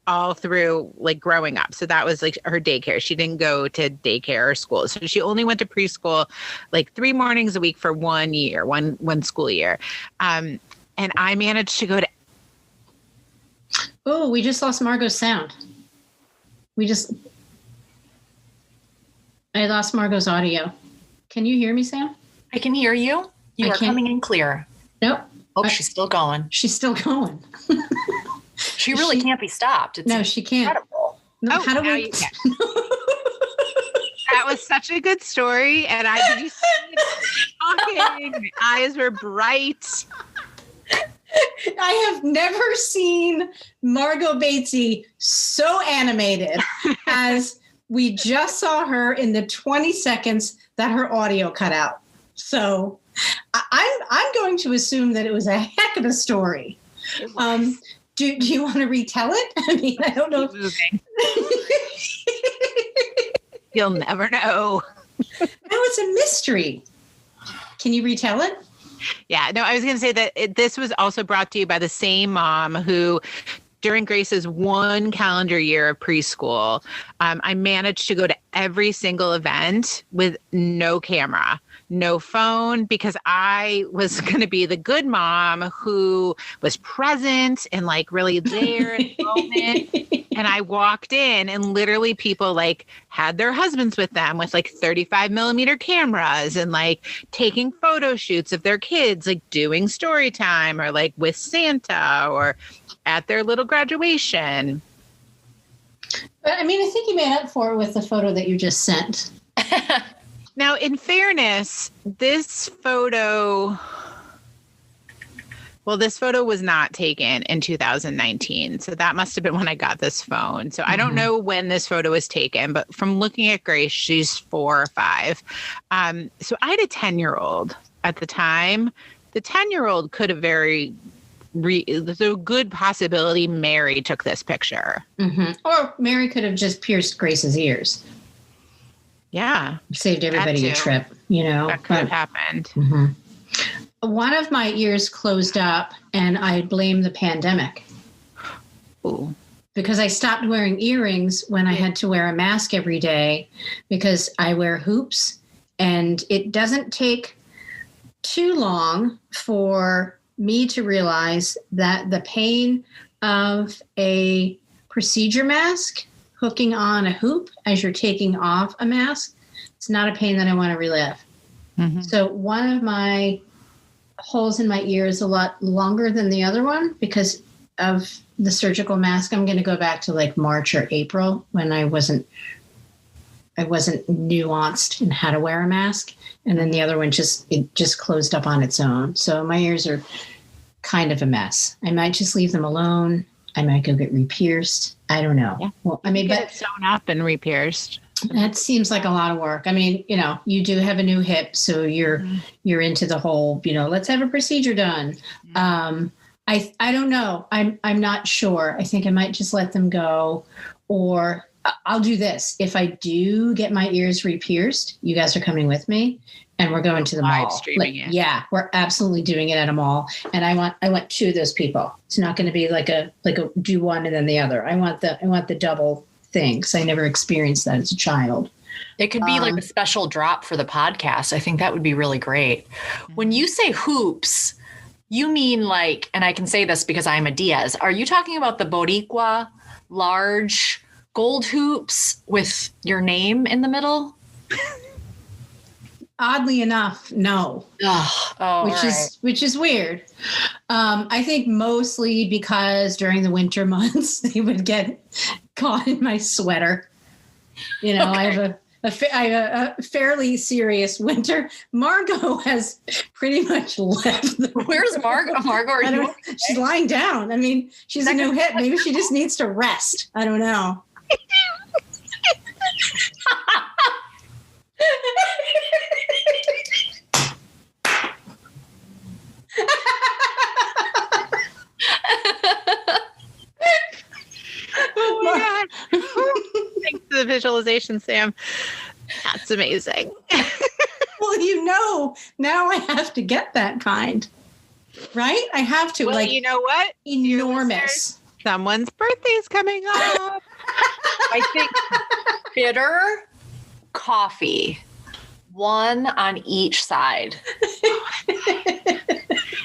all through like growing up. So that was like her daycare. She didn't go to daycare or school. So she only went to preschool like 3 mornings a week for 1 year, one school year. And I managed to go to. Oh, we just lost Margo's sound. I lost Margo's audio. Can you hear me, Sam? I can hear you. You are coming in clear. Nope. Oh, she's still going. She's still going. She really can't be stopped. She can't. Incredible. No, how do now we? You can. That was such a good story, and did you see me talking? My eyes were bright. I have never seen Margo Batesy so animated as we just saw her in the 20 seconds that her audio cut out. So I'm going to assume that it was a heck of a story. Do you want to retell it? I mean, I don't know. You'll never know. No, it's a mystery. Can you retell it? Yeah, no, I was going to say that this was also brought to you by the same mom who, during Grace's 1 calendar year of preschool, I managed to go to every single event with no camera, no phone, because I was going to be the good mom who was present and like really there in the moment. And I walked in and literally people like had their husbands with them with like 35 millimeter cameras and like taking photo shoots of their kids, like doing story time or like with Santa or at their little graduation. But I mean, I think you made up for it with the photo that you just sent. Now, in fairness, this photo was not taken in 2019. So that must have been when I got this phone. So I don't know when this photo was taken, but from looking at Grace, she's 4 or 5. So I had a 10-year-old at the time. The 10-year-old could have there's a good possibility Mary took this picture. Mm-hmm. Or Mary could have just pierced Grace's ears. Yeah. Saved everybody a trip, That could have happened. Mm-hmm. One of my ears closed up and I blame the pandemic. Ooh. Because I stopped wearing earrings when I had to wear a mask every day because I wear hoops and it doesn't take too long for me to realize that the pain of a procedure mask hooking on a hoop as you're taking off a mask, it's not a pain that I want to relive. Mm-hmm. So one of my holes in my ear is a lot longer than the other one because of the surgical mask. I'm going to go back to like March or April when I wasn't nuanced in how to wear a mask. And then the other one just closed up on its own. So my ears are kind of a mess. I might just leave them alone. I might go get re-pierced. I don't know. Yeah. Well, I mean, get it sewn up and re-pierced. That seems like a lot of work. I mean, you do have a new hip, so you're into the whole, let's have a procedure done. I don't know. I'm not sure. I think I might just let them go, or I'll do this. If I do get my ears re-pierced, you guys are coming with me, and we're going to the mall. Live streaming it. Yeah, we're absolutely doing it at a mall, and I want 2 of those people. It's not going to be like a do one and then the other. I want the double thing because I never experienced that as a child. It could be like a special drop for the podcast. I think that would be really great. When you say hoops, you mean like, and I can say this because I'm a Diaz, are you talking about the Boricua large gold hoops with your name in the middle? Oddly enough, no. Which is weird. I think mostly because during the winter months they would get caught in my sweater. Okay. a fairly serious winter. Margo has pretty much left. Where's Margo? Margo, are you? She's lying down. I mean, she's a new hit. Maybe she just needs to rest. I don't know. Oh my God. Thanks for the visualization, Sam. That's amazing. Well, now I have to get that kind. Right? I have to. Well, you know what? Enormous. Someone's birthday's coming up. I think bitter coffee, one on each side.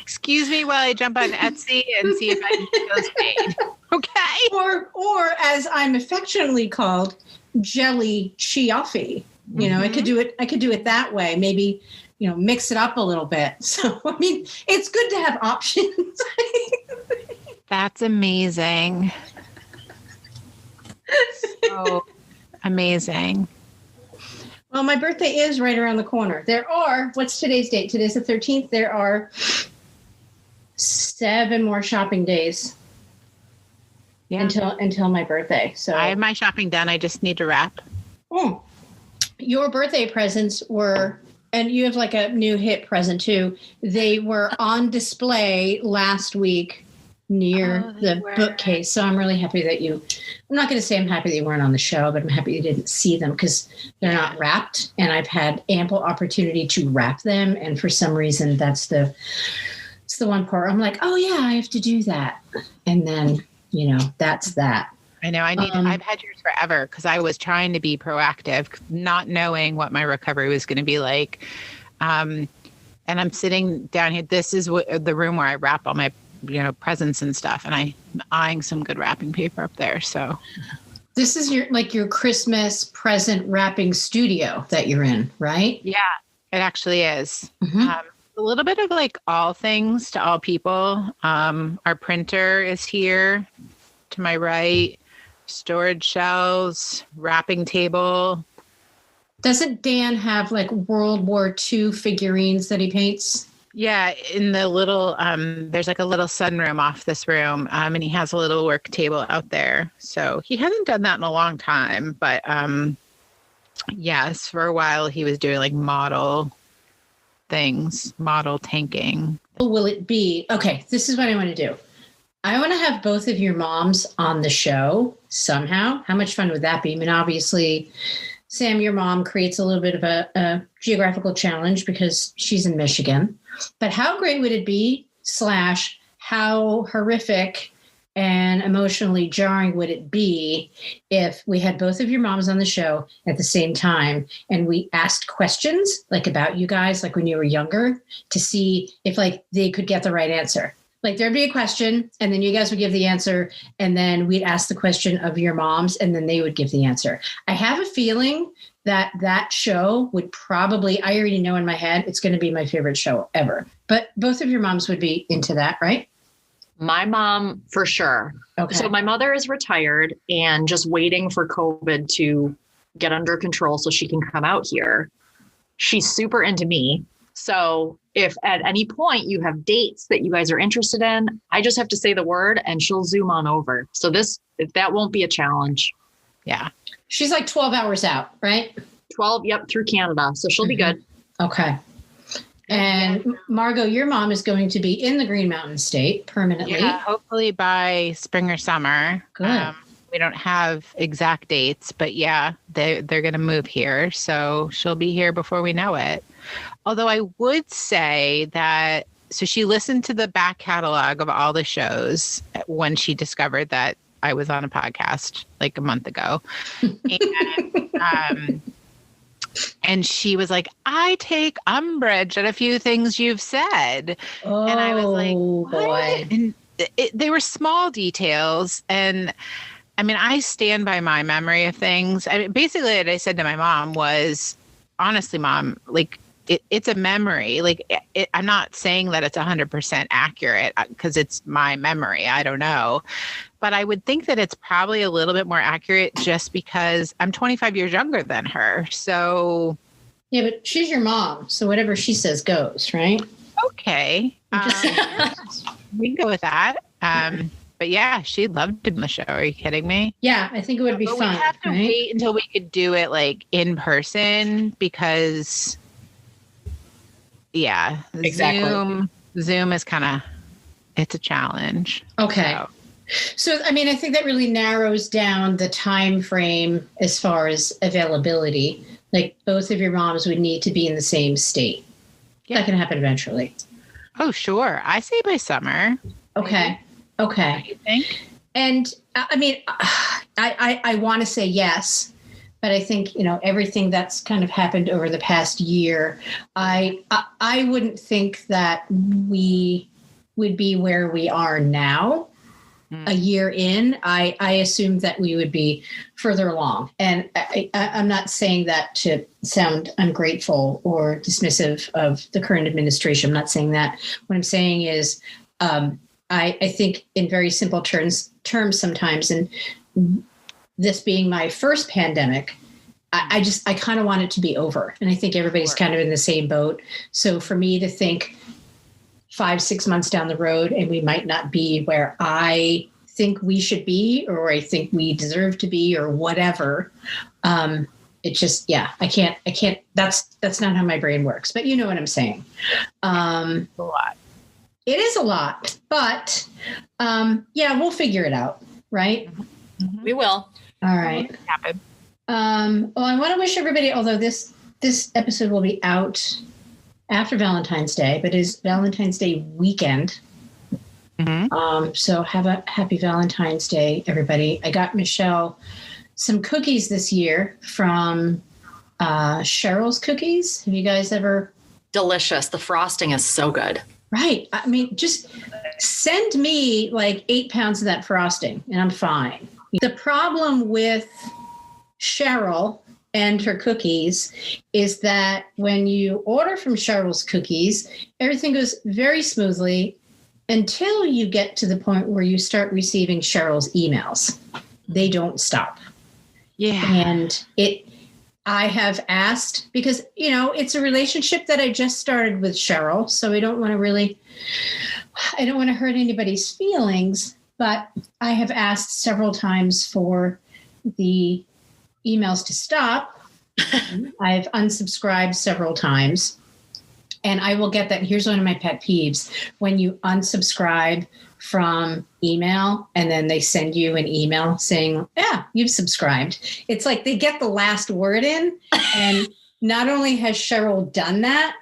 Excuse me while I jump on Etsy and see if I can get those made. Okay. Or as I'm affectionately called, jelly chiaffy. You know, I could do it that way. Maybe, mix it up a little bit. So, I mean, it's good to have options. That's amazing. So amazing. Well, my birthday is right around the corner. What's today's date? Today's the 13th. There are 7 more shopping days until my birthday. So I have my shopping done. I just need to wrap. Oh, your birthday presents were, and you have like a new hit present too. They were on display last week near the bookcase. So I'm really happy that I'm not going to say I'm happy that you weren't on the show, but I'm happy you didn't see them because they're not wrapped. And I've had ample opportunity to wrap them. And for some reason, it's the one part I'm like, oh yeah, I have to do that. And then, that's that. I know I've had yours forever because I was trying to be proactive, not knowing what my recovery was going to be like. And I'm sitting down here. This is the room where I wrap all my, presents and stuff. And I'm eyeing some good wrapping paper up there. So this is your Christmas present wrapping studio that you're in, right? Yeah, it actually is. Mm-hmm. A little bit of like all things to all people. Our printer is here to my right. Storage shelves, wrapping table. Doesn't Dan have like World War II figurines that he paints? Yeah, in the little, there's like a little sunroom off this room, and he has a little work table out there. So he hasn't done that in a long time, but yes, for a while he was doing like model things, model tanking. Will it be, okay, this is what I want to do. I want to have both of your moms on the show somehow. How much fun would that be? I mean, obviously, Sam, your mom creates a little bit of a geographical challenge because she's in Michigan. But how great would it be, / how horrific and emotionally jarring would it be if we had both of your moms on the show at the same time and we asked questions like about you guys, like when you were younger, to see if like they could get the right answer. Like there'd be a question and then you guys would give the answer and then we'd ask the question of your moms and then they would give the answer. I have a feeling that show would probably, I already know in my head, it's going to be my favorite show ever. But both of your moms would be into that, right? My mom, for sure. Okay. So my mother is retired and just waiting for COVID to get under control so she can come out here. She's super into me. So if at any point you have dates that you guys are interested in, I just have to say the word and she'll zoom on over. So that won't be a challenge. Yeah. She's like 12 hours out, right? 12, yep, through Canada. So she'll be good. Okay. And Margo, your mom is going to be in the Green Mountain State permanently. Yeah, hopefully by spring or summer. Good. We don't have exact dates, but yeah, they're going to move here. So she'll be here before we know it. Although I would say that, so she listened to the back catalog of all the shows when she discovered that I was on a podcast like a month ago. And she was like, I take umbrage at a few things you've said. Oh, and I was like, what? Boy. And they were small details. And I mean, I stand by my memory of things. I mean, basically what I said to my mom was, honestly, Mom, like, it's a memory. Like, I'm not saying that it's 100% accurate because it's my memory. I don't know. but I would think that it's probably a little bit more accurate just because I'm 25 years younger than her. So. Yeah, but she's your mom. So whatever she says goes, right? Okay. We can go with that. But yeah, she'd love to do the show. Are you kidding me? Yeah, I think it would be fun. We have to wait until we could do it like in person because, yeah, exactly. Zoom is it's a challenge. Okay. So, I mean, I think that really narrows down the time frame as far as availability. Like both of your moms would need to be in the same state. Yeah. That can happen eventually. Oh, sure. I say by summer. Okay. Maybe. Okay. What do you think? And I mean, I want to say yes, but I think, everything that's kind of happened over the past year, I wouldn't think that we would be where we are now. A year in, I assumed that we would be further along. And I'm not saying that to sound ungrateful or dismissive of the current administration. I'm not saying that. What I'm saying is I think in very simple terms sometimes, and this being my first pandemic, I kind of want it to be over. And I think everybody's kind of in the same boat. So for me to think 5-6 months down the road and we might not be where I think we should be, or I think we deserve to be, or whatever. It just, I can't, that's not how my brain works, but you know what I'm saying. A lot. It is a lot, but we'll figure it out. Right. Mm-hmm. We will. All right. Happen. Well, I want to wish everybody, although this episode will be out after Valentine's Day, but it's Valentine's Day weekend. Mm-hmm. So have a happy Valentine's Day, everybody. I got Michelle some cookies this year from Cheryl's Cookies. Have you guys ever? Delicious. The frosting is so good. Right. I mean, just send me like 8 pounds of that frosting and I'm fine. The problem with Cheryl and her cookies is that when you order from Cheryl's Cookies, everything goes very smoothly until you get to the point where you start receiving Cheryl's emails. They don't stop. Yeah. And I have asked because, it's a relationship that I just started with Cheryl. So I don't want to hurt anybody's feelings, but I have asked several times for the emails to stop. I've unsubscribed several times and I will get that. Here's one of my pet peeves. When you unsubscribe from email and then they send you an email saying, yeah, you've subscribed. It's like they get the last word in. And not only has Cheryl done that,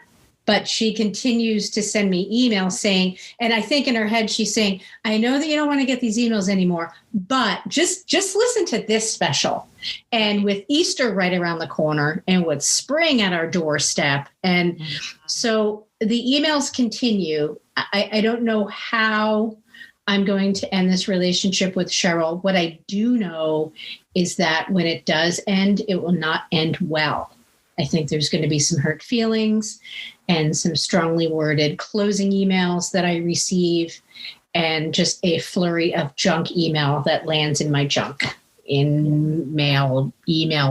but she continues to send me emails saying, and I think in her head, she's saying, I know that you don't want to get these emails anymore, but just listen to this special. And with Easter right around the corner and with spring at our doorstep. And so the emails continue. I don't know how I'm going to end this relationship with Cheryl. What I do know is that when it does end, it will not end well. I think there's going to be some hurt feelings and some strongly worded closing emails that I receive and just a flurry of junk email that lands in my junk email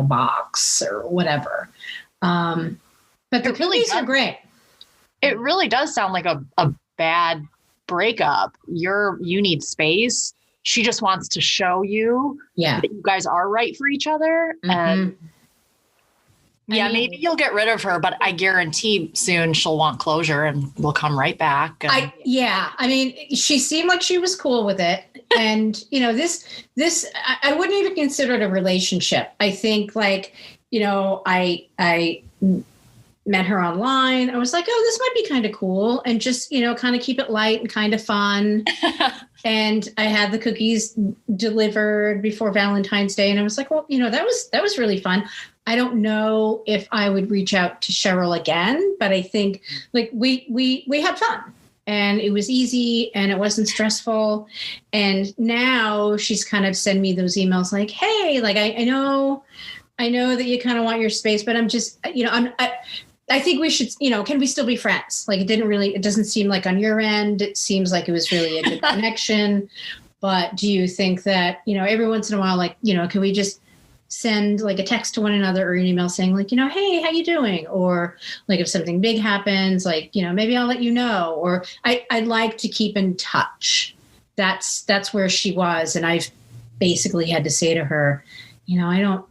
box or whatever. But the cookies are great. It really does sound like a bad breakup. You need space. She just wants to show you that you guys are right for each other. Mm-hmm. And maybe you'll get rid of her, but I guarantee soon she'll want closure and we'll come right back. I mean, she seemed like she was cool with it. And, this, I wouldn't even consider it a relationship. I think I met her online. I was like, oh, this might be kind of cool. And just, kind of keep it light and kind of fun. And I had the cookies delivered before Valentine's Day. And I was like, well, that was really fun. I don't know if I would reach out to Cheryl again, but I think we had fun and it was easy and it wasn't stressful. And now she's kind of send me those emails like, hey, I know that you kind of want your space, but I'm just, I think we should, can we still be friends? It doesn't seem like on your end, it seems like it was really a good connection. But do you think that, every once in a while, like, can we just send like a text to one another or an email saying like, hey, how you doing? Or like if something big happens, like, maybe I'll let you know, or I'd like to keep in touch. That's where she was. And I've basically had to say to her, I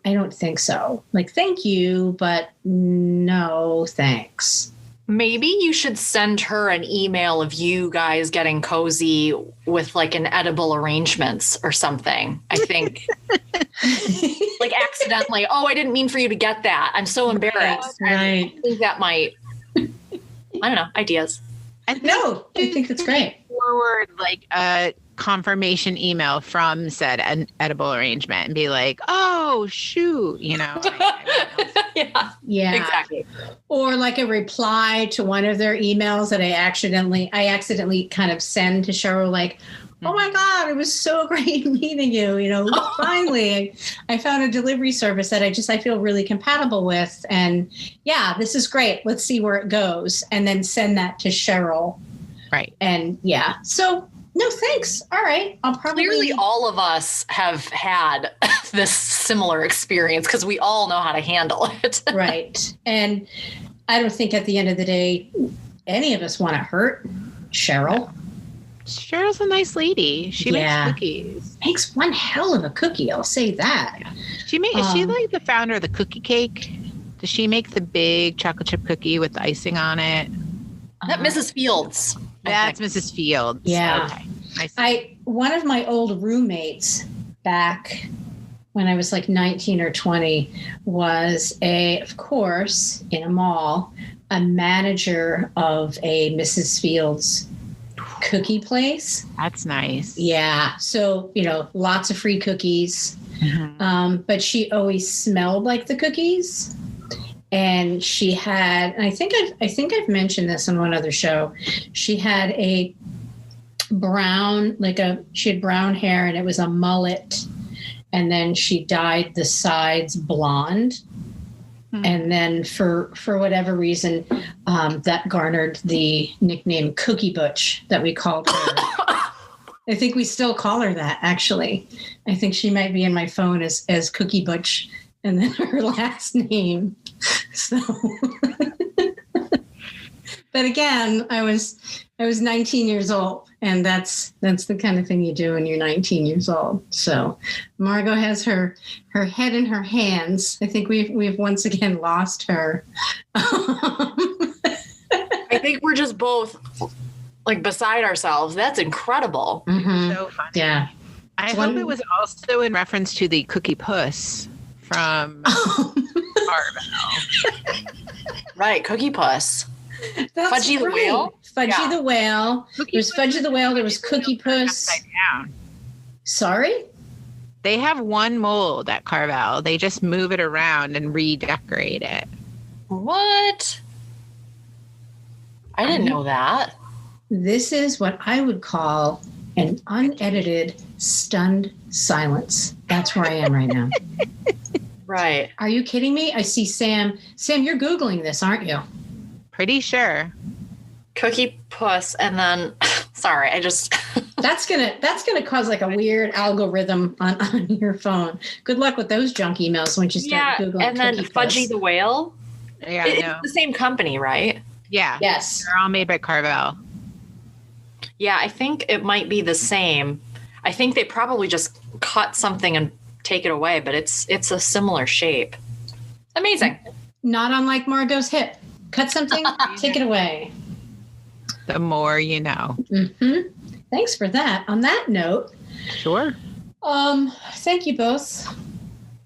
don't think so. Like, thank you, but no, thanks. Maybe you should send her an email of you guys getting cozy with like an edible arrangements or something. I think like accidentally, I didn't mean for you to get that. I'm so embarrassed. Right. I think that might, I don't know, ideas. I think that's great. Forward like a confirmation email from said an edible arrangement and be like, oh shoot, Yeah, exactly. Or like a reply to one of their emails that I accidentally kind of send to Cheryl, like, oh my God, it was so great meeting you. Finally I found a delivery service that I feel really compatible with, and yeah, this is great, let's see where it goes, and then send that to Cheryl. Right. And yeah, so no, thanks. All right. I'll probably. Clearly, all of us have had this similar experience because we all know how to handle it. Right. And I don't think at the end of the day, any of us want to hurt Cheryl. Cheryl's a nice lady. She makes cookies. Makes one hell of a cookie. I'll say that. Yeah. Is she like the founder of the cookie cake? Does she make the big chocolate chip cookie with the icing on it? That Mrs. Fields. That's Mrs. Fields. Yeah. Okay. One of my old roommates back when I was like 19 or 20 was of course, in a mall, a manager of a Mrs. Fields cookie place. That's nice. Yeah. So, lots of free cookies. Mm-hmm. But she always smelled like the cookies. And she had, and I think I've mentioned this on one other show. She had a brown, she had brown hair and it was a mullet. And then she dyed the sides blonde. Mm-hmm. And then for whatever reason, that garnered the nickname Cookie Butch that we called her. I think we still call her that, actually. I think she might be in my phone as Cookie Butch and then her last name. So, but again, I was 19 years old, and that's the kind of thing you do when you're 19 years old. So Margo has her head in her hands. I think we've once again lost her. I think we're just both like beside ourselves. That's incredible. Mm-hmm. So funny. Yeah. I hope it was also in reference to the Cookie Puss from Carvel. Right, Cookie Puss. That's Fudgy the Whale? Fudgy the Whale. There's Fudgy the Whale. There was Cookie Puss. Sorry? They have one mold at Carvel. They just move it around and redecorate it. What? I didn't know that. This is what I would call an unedited, stunned silence. That's where I am right now. Right. Are you kidding me? I see Sam. Sam, you're Googling this, aren't you? Pretty sure. Cookie Puss, and then sorry, I just that's gonna cause like a weird algorithm on your phone. Good luck with those junk emails when you start Googling. And then Fudgy the Whale. Yeah, it's the same company, right? Yeah. Yes. They're all made by Carvel. Yeah, I think it might be the same. I think they probably just cut something and take it away, but it's a similar shape. Amazing. Not unlike Margo's hip. Cut something, take it away. The more you know. Mm-hmm. Thanks for that. On that note. Sure. Thank you both.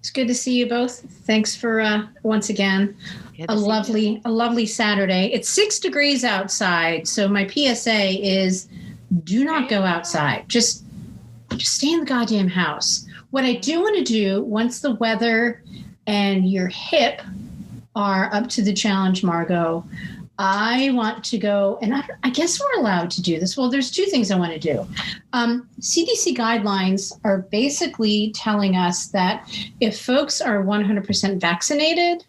It's good to see you both. Thanks for once again a lovely Saturday. It's 6 degrees outside, so my PSA is do not go outside. Just stay in the goddamn house. What I do want to do once the weather and your hip are up to the challenge, Margo, I want to go, and I guess we're allowed to do this. Well, there's two things I want to do. CDC guidelines are basically telling us that if folks are 100% vaccinated,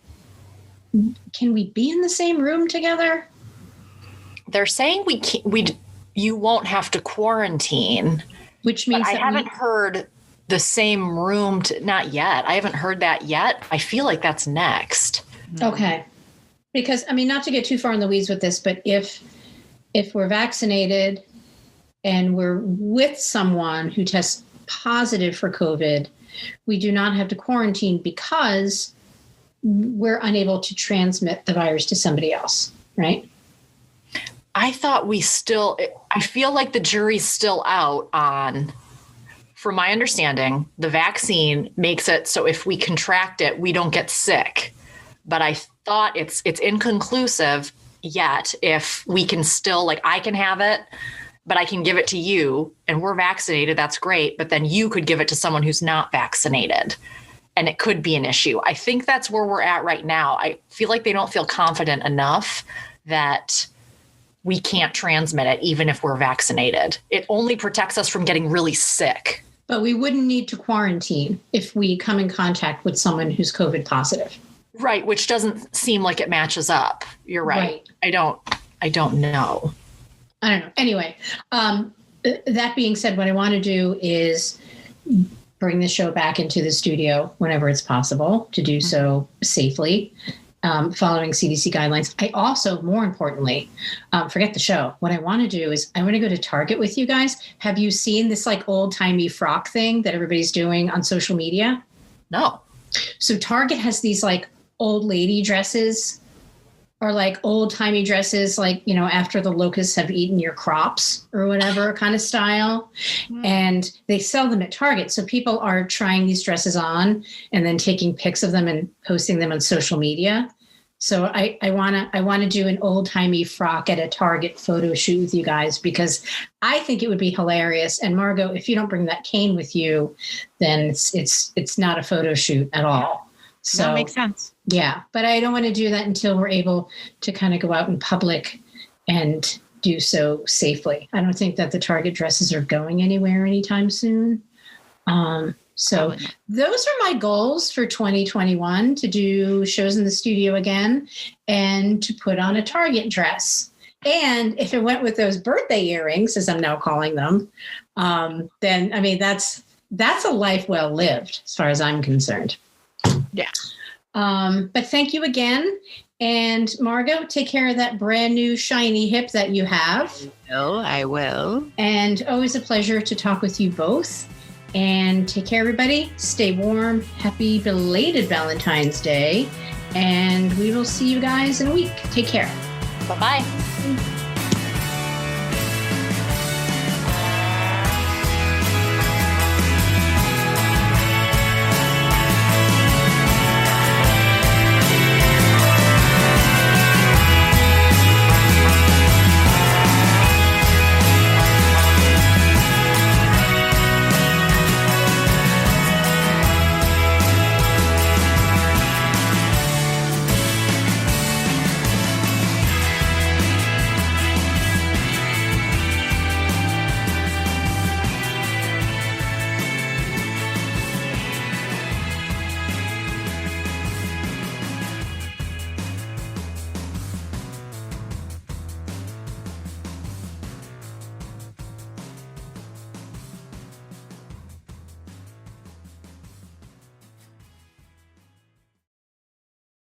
can we be in the same room together? They're saying you won't have to quarantine. Which means I haven't heard the same room not yet. I haven't heard that yet. I feel like that's next. Okay. Because, I mean, not to get too far in the weeds with this, but if we're vaccinated and we're with someone who tests positive for COVID, we do not have to quarantine because we're unable to transmit the virus to somebody else, right? I thought I feel like the jury's still out on, from my understanding, the vaccine makes it so if we contract it, we don't get sick. But I thought it's inconclusive yet if we can still, like, I can have it, but I can give it to you and we're vaccinated. That's great. But then you could give it to someone who's not vaccinated and it could be an issue. I think that's where we're at right now. I feel like they don't feel confident enough that we can't transmit it even if we're vaccinated. It only protects us from getting really sick. But we wouldn't need to quarantine if we come in contact with someone who's COVID positive. Right, which doesn't seem like it matches up. You're right. I don't know. I don't know. Anyway, that being said, what I want to do is bring the show back into the studio whenever it's possible to do so safely, following CDC guidelines. I also, more importantly, forget the show. What I want to do is I want to go to Target with you guys. Have you seen this like old-timey frock thing that everybody's doing on social media? No. So Target has these like old lady dresses or like old timey dresses, like, you know, after the locusts have eaten your crops or whatever kind of style. And they sell them at Target. So people are trying these dresses on and then taking pics of them and posting them on social media. So I want to do an old timey frock at a Target photo shoot with you guys, because I think it would be hilarious. And Margo, if you don't bring that cane with you, then it's not a photo shoot at all. So that makes sense. Yeah, but I don't want to do that until we're able to kind of go out in public and do so safely. I don't think that the Target dresses are going anywhere anytime soon. So those are my goals for 2021, to do shows in the studio again and to put on a Target dress. And if it went with those birthday earrings, as I'm now calling them, then, I mean, that's a life well lived as far as I'm concerned. Yeah. But thank you again. And Margo, take care of that brand new shiny hip that you have. I will. And always a pleasure to talk with you both. And take care, everybody. Stay warm. Happy belated Valentine's Day. And we will see you guys in a week. Take care. Bye-bye.